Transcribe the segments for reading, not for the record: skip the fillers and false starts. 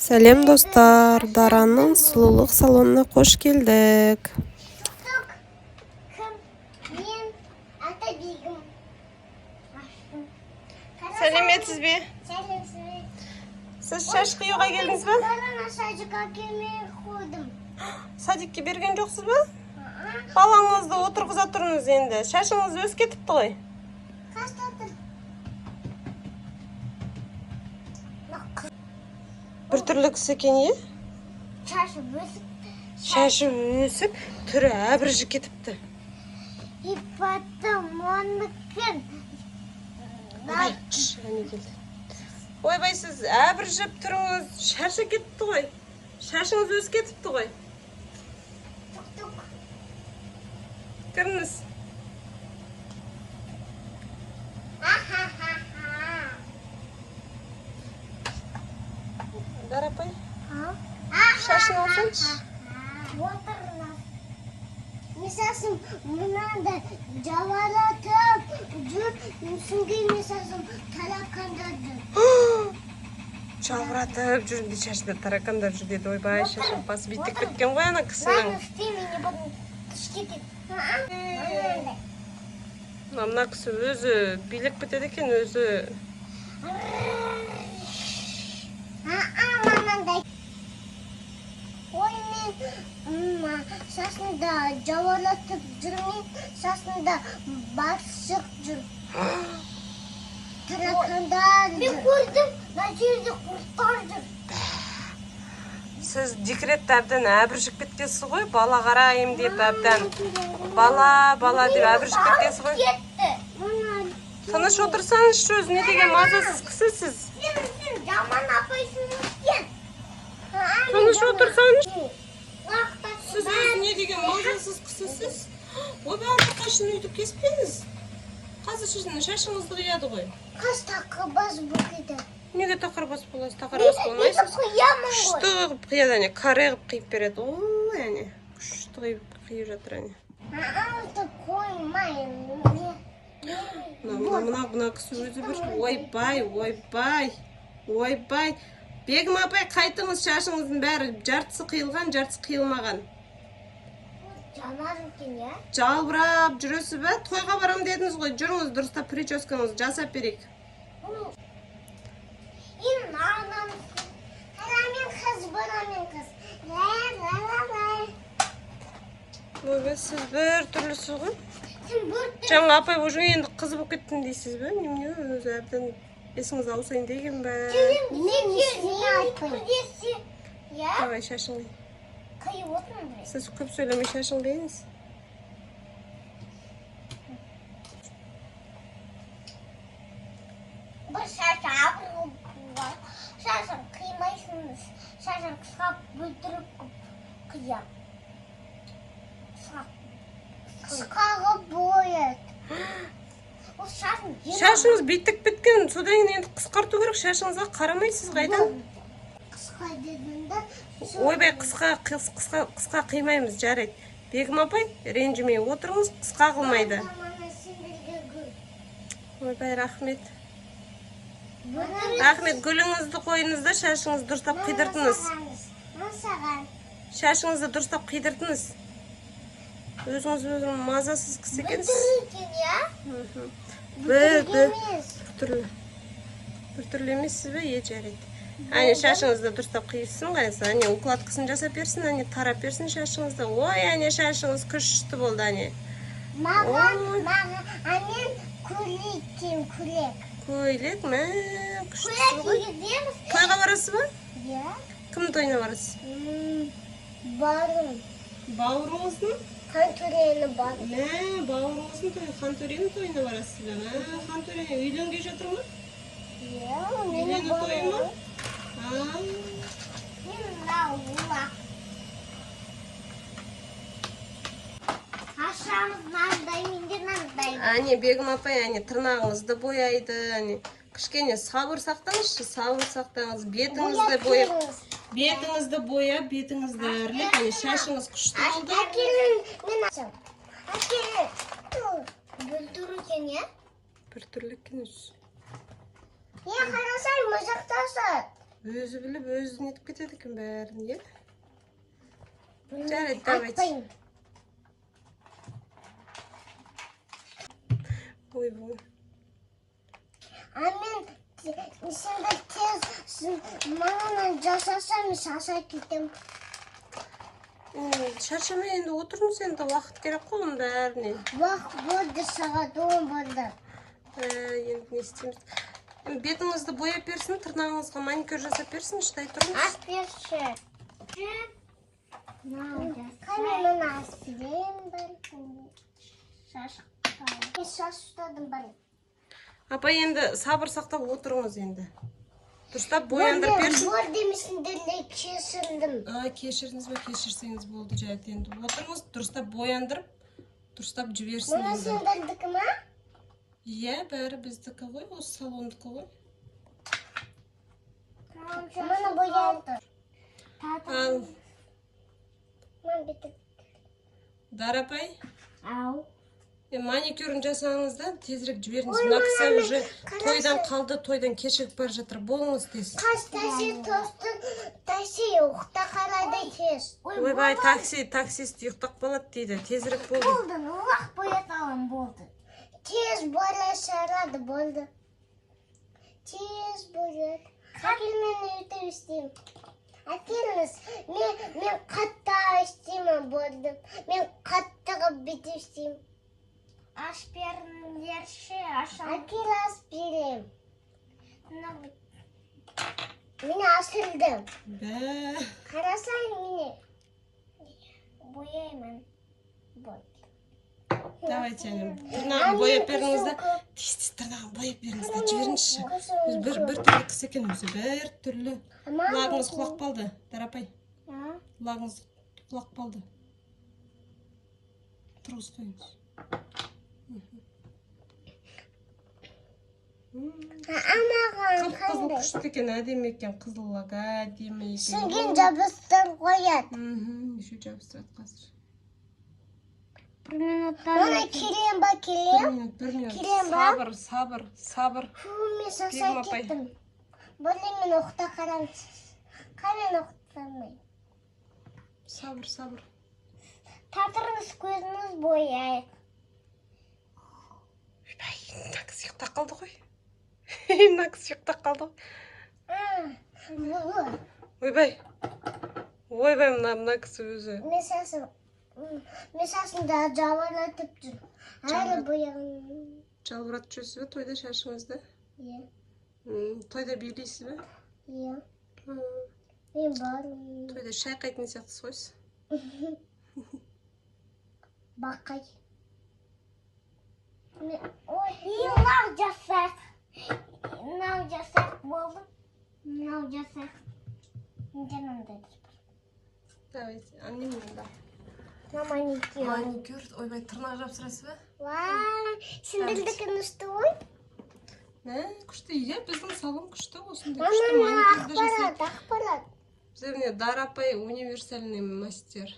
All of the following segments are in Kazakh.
Сәлем достар, Дараның сұлулық салонына қош келдік. Сәлеметсіз бе? Сіз шаш қиюға келдіңіз бе? Садикқа келмей қойдым. Садикке берген жоқсыз ба? Балаңызды отырғыза тұрыңыз енді. Шашыңыз өз кетіпті ғой. Қашта тұр? Бір түрлі кісі екен, е? Шашы өсіп, түрі әбіржі кетіпті. Ипатым, оныкен. Ойбай, сіз әбіржіп тұрыңыз, шашы кетіпті ғой. Шашыңыз өз кетіпті ғой. Тұк-тұк. Кіріңіз. Дарапай, шашын алсаңшы. Отырыңыз. Месасым, мынанда жавалатып жүр, үсінген месасым таракандар жүр. Жалғыратып жүрінде шашында таракандар жүр деді. Ойбай, шашын басы биттік біткен ғой ана кісінің. Мана істемейне бұның түш кетеді. Мына кісі өзі билік бітеді екен, өзі. Ой, мен сасында жавалатып жүрмейін, сасында басшық жүр. Таракандар жүр. Мен көрдім, на жерде құрттар жүр. Сіз декретті әбден әбіржіп кеткенсіз ғой, бала қарайым деп әбден. Бала деп әбіржіп кеткенсіз ғой. Кетті. Тыныш отырсаңыз, өз не деген мазасыз кісісіз. Сен жаман апайсың екен. Тыныш отырсаңыз. Сіз өз не деген мазасыз кісісіз. Ойбай, қашын үйді кеспеңіз. Қазір сіздің шашыңызды қияды ғой. Қас тақырбас бұқиды. Неге тақырбас боласыз? Тақырбас болмайсыз. Қиямын ғой. Күшті қып қияды, әне, каре қып қиып береді. Ой, әне, күшті қиып жатыр, әне. Алты қоймайын. Мына кісі өзі бір. Ойбай. Бегім апай, қайтыңыз, шашыңыздың бәрі жартысы қиылған, жартысы қиылмаған. Жаман екен, я? Жалбырап жүресі бе? Тойға барам дедіңіз ғой, жүріңіз дұрыстап прическаңызды жасап берейік. Ин анам. Арамен қыз, бұнамен қыз. Ойбай, сіз бір түрлісіз ғой. Сен бір Жаңа апай уже енді қыз болып кеттім дейсіз бе? Немене өзі әбден есіңіз ауысайын деген бе? Мен не айтпайын? Я? Давай, шашың қи. Қиып отырмын бір. Сіз көп сөйлемей шашың қиыңыз. Бір шашын қимайсыңыз. Шашын қысқап бүлдіріп қиям. Қысқағы бояд. Ол шашын Шашыңыз биттік біткен, содан кейін енді қысқарту керек, шашыңызға қарамайсыз қайдан? қысқа дедімді. Ойбай, қысқа қимаймыз, жарайды. Бегім апай, ренжімей отырыңыз, қысқа қылмайды. Ойбай, рахмет. Рахмет, гүліңізді қойыңызды, шашыңызды дұрыстап қидыртыңыз. Шашыңызды дұрыстап қидыртыңыз. Өзіңіз мазасыз кісі екенсіз. Бір түрлі емессіз бе? Жарайды. Әне, шашыңызды дұрыстап қиылсын қайсы. Әне, укладкасын жасап берсін, әне, тарап берсін шашыңызды. Ой, әне, шашыңыз күшті болды, әне. Маған, әнен көйлек. Көйлек, мә, күшті Көйлек ғой. кигіземіз. Тойға барасыз ба? Я? Кім тойына барасыз? Барым. Бауырыңыздың? Қантөрені барым. Мә, бауырыңыздың тойы, Хантөренің тойына барасыз ба? Мә, Хантөрен үйленге жатыр ма? Я, Үйлену тойы ма? Ашамыз нандай, менде нандай. Әне, Бегім апай, әне, тырнағыңызды бояйды, әне. Кішкене сабыр сақтаңызшы, сабыр сақтаңыз. Бетіңізді бояп, бетіңізді әрлеп, әне, шашыңыз күшті болды. Әкелін, мен ашам. Әкелін. Бүлдіру екен, я? Бір түрлі екен өзі. Я қарасай, мұзықтасат. Өзі біліп, өзі нетіп кетеді екен бәрін, е? Жарайды, давайте. Ой. Мен сендер тез маған жасасам, шаша кетем. Шаршама енді отырыңыз, енді уақыт керек қой оның бәріне. Уақыт болды, сағат 10 болды. Енді не істейміз? Бетіңізді бояп берсін, тырнағыңызға маникюр жасап берсін, шыдай тұрыңыз. Асперші. Қане асперейін бар. Шаш ұстадым бар. Апа, енді сабыр сақтап отырыңыз енді. Дұрыстап бояндырып берсін. Бор демесіндерде кешірдім. Кешірдіңіз бе, кешірсеңіз болды, жайды енді. Отырыңыз, дұрыстап бояндырып, дұрыстап жіберсін Мұны енді. сендердікі ма? Иә, бәрі біздікі ғой, осы салондікі ғой. Мұны бояндыр. Дарапай, Ау. маникюрін жасаңыз да, тезірек жіберіңіз. Мына кісі уже тойдан қалды, тойдан кешігіп бара жатыр. Болыңыз тез. Қаш такси ұқта қарады тез. Ойбай, таксист ұйықтап қалады дейді. Тезірек болды. Болды, ұлақ бояталым болды. Тез боля шарады болды. Тез бояды. Әкелмен өйтіп істеймін. Әкеліңіз, мен қатта істеймін болды. Мен қаттығып бітіп істеймін. Аш беріңдерші, ашам. Әкел ас берем. Мен асылдым. Қарасай мені. Бояймын. Болды. Давайте, тырнағын бояп беріңіз да. Тез тырнағын бояп беріңіз да, жіберіңізші. Бір түрлі кісі екен өзі, бір түрлі. Құлағыңыз құлақ қалды, Дарапай. Құлағыңыз құлақ қалды. Тұрғыз қойыңыз. Қызыл күшті екен, әдемі екен, қызыл лага, әдемі екен. Сіңген жабыстан қояды. Еще жабыстырады қазір. Оны келем ба, келем? Bir minut. Келем ба? Сабыр. Мен саса кеттім. Болды мен оқта қарамсыз. Қамен оқытамай. Сабыр. Татырыңыз көзіңіз бояйық. Мына кісі ұйықтап қалды ғой. Ойбай, мына кісі өзі. Мен сасында жабыратып жүр. Әлі бояғын. Жалбыратып жүрсіз бе тойда шашыңызды? Иә. Тойда билейсіз бе? Иә. Мен барым. Тойда шайқайтын сияқтысыз қойсыз. Бақай. Мынау жасақ болды. Мынау жасақ. Жанымда. Давайте, аннемнен Маникюр. Ойбай, тырнақ жапсырасыз ба? Сендердікі нүсті ғой? Күшті, иә, біздің салон күшті, осындай күшті маникюрді жасайды. Ақпарат. Бізде Дарапай универсальный мастер.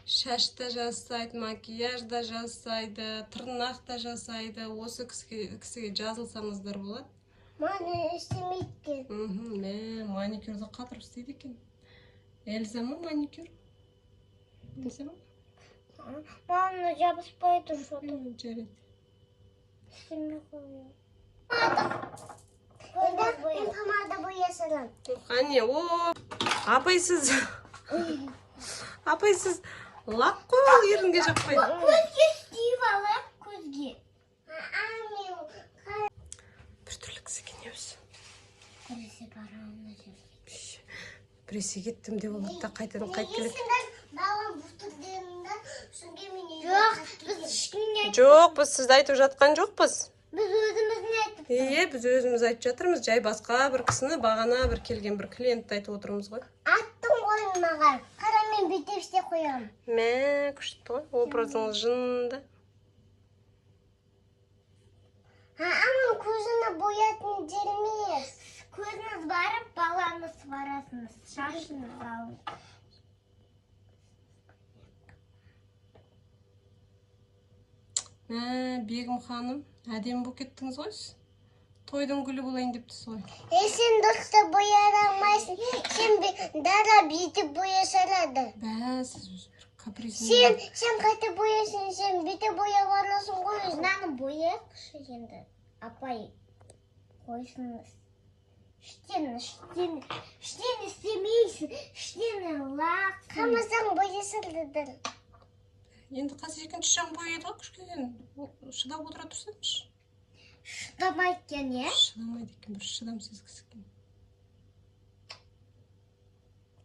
Шаш та жасайды, макияж да жасайды, тырнақ та жасайды. Осы кісіге жазылсаңыздар болады. Маны істемейді. Маникюрді қатырып істейді екен. Эльза ма маникюр? Эльза ма? Маны жабыспайды что-то. Жарайды. Істемей қойым. Мен помада боясырым. Қане, апайсыз лақ қой ол ерінге жақпайды. Көзге істейіп алып, көзге. Бір түрлі кісі екен өзі. Біресе барамын. Біресе кеттім деп олады да қайтадан қайт келеді. Балам бұтырдырында сүнге мене... Жоқ, біз ешкімге... Жоқ, біз сізді айтып жатқан жоқпыз. Біз өзімізді айтып... Біз өзіміз айтып жатырмыз. Жай басқа бір кісіні бағана бір келген бір клиентті айтып отырмыз ғой. Аттың қойын маған. Қара мен бүйтіп істеп қоямын. Күшті ғой, образыңыз жынды. Аман көзіні боятын жермес. Көзіңіз барып, баланы сварасыңыз. Шашыңыз алып. Бегім ханым, әдемі болып кеттіңіз ғой сіз. Тойдың гүлі болайын дептісіз ғой. Сен дұрысты бояй алмайсың. Сен дара бүйтіп боя салады. Бә, сіз капризін. Сен қайта боясың, сен бүйтіп бояп аласың ғой. Мынаны бояйықшы енді. Апай, қойсыңыз. Іштені істемейсің. Іштені лақ. Қамасаң боя салдыдыр. Енді қазір екінші жағын бояйды ғой, кішкене. Шыдап отыра тұрсаңызшы. Шыдамайды екен, е? Шыдамайды екен, бір шыдамсыз кісі екен.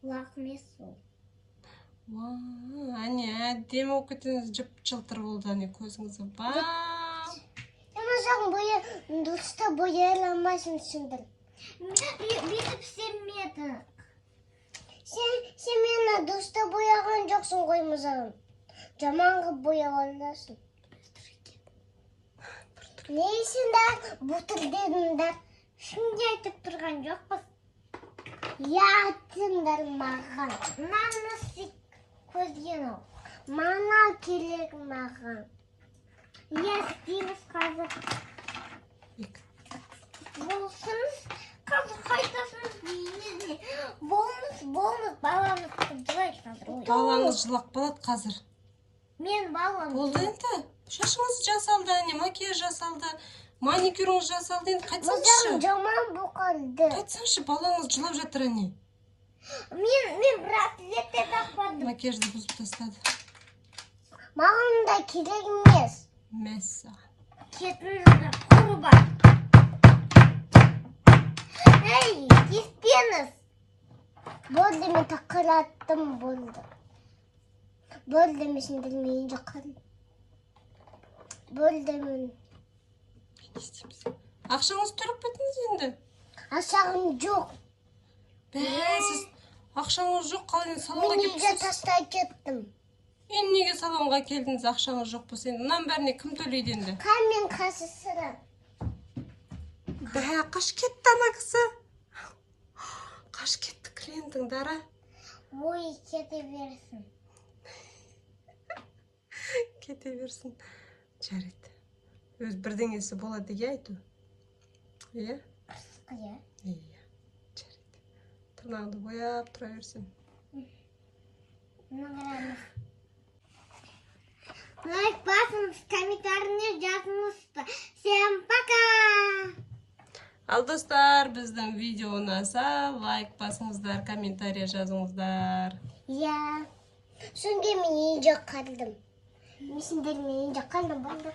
Лақ емес ол. Әне, әдемі болып кетіңіз, жып-жылтыр болды, әне көзіңізі. Қамасаң дұрыста бояй алмайсың сендір. Бүйтіп істемеді. Сен мені дұрыста бояған жоқсың ғой мызағын. Жаманғы бояп аласың. Не ішіңдер, бұтыр дедіңдер. Şimdi айтып тұрған жоқпыз. Ятыңдар маған. Маңыз көзген ол. Мана керек маған. Естейміз қазір. Болсыңыз, қазір қайтасыңыз дейіне. Болыңыз, балаңыз жылайды қазір. Балаңыз жылақ болады қазір. Мен балам. Болды енді. Шашыңыз жасалды, әне, макияж жасалды, маникюріңіз жасалды, енді қайтсаңызшы. Мызағын жаман бұқалды. Қайтсаңызшы, балаңыз жылап жатыр, әне. Мен браслетте тақпадым. Макияжды бұзып тастады. Маған да керек емес. Мәссі. Кетіңізді құрбан. Ей, кеспеңіз. Болды, мен тақыраттым, болды. Болды, мен сендірмейін жаққарым. Болды, мен. Не істейміз? Ақшаңыз төлеп бетіңіз енді? Ақшағым жоқ. Сіз ақшаңыз жоқ, қалай салонға Мен үйге кетіпсіз? тастай кеттім. Енді неге салонға келдіңіз, ақшаңыз жоқ болса енді? Мұнан бәріне кім төлейді енді? Қамен қасысыры. Қаш кетті ана кісі. Қаш кетті клиентің, Дара. Ой, кете берсін. Кете берсін. Жарайды. Өз бірдеңесі болады, айту. Иә? Иә. Иә. Жарайды. Тырнағыңды бояп тұра берсін. Нағырамыз. Лайк басыңыз, комментарийне жазыңызды. Всем пока! Ал достар, біздің видео ұнаса, лайк басыңыздар, комментария жазыңыздар. Иә. Соңғы мен үйде қалдым. Мен сендермен үйде қалдым болды.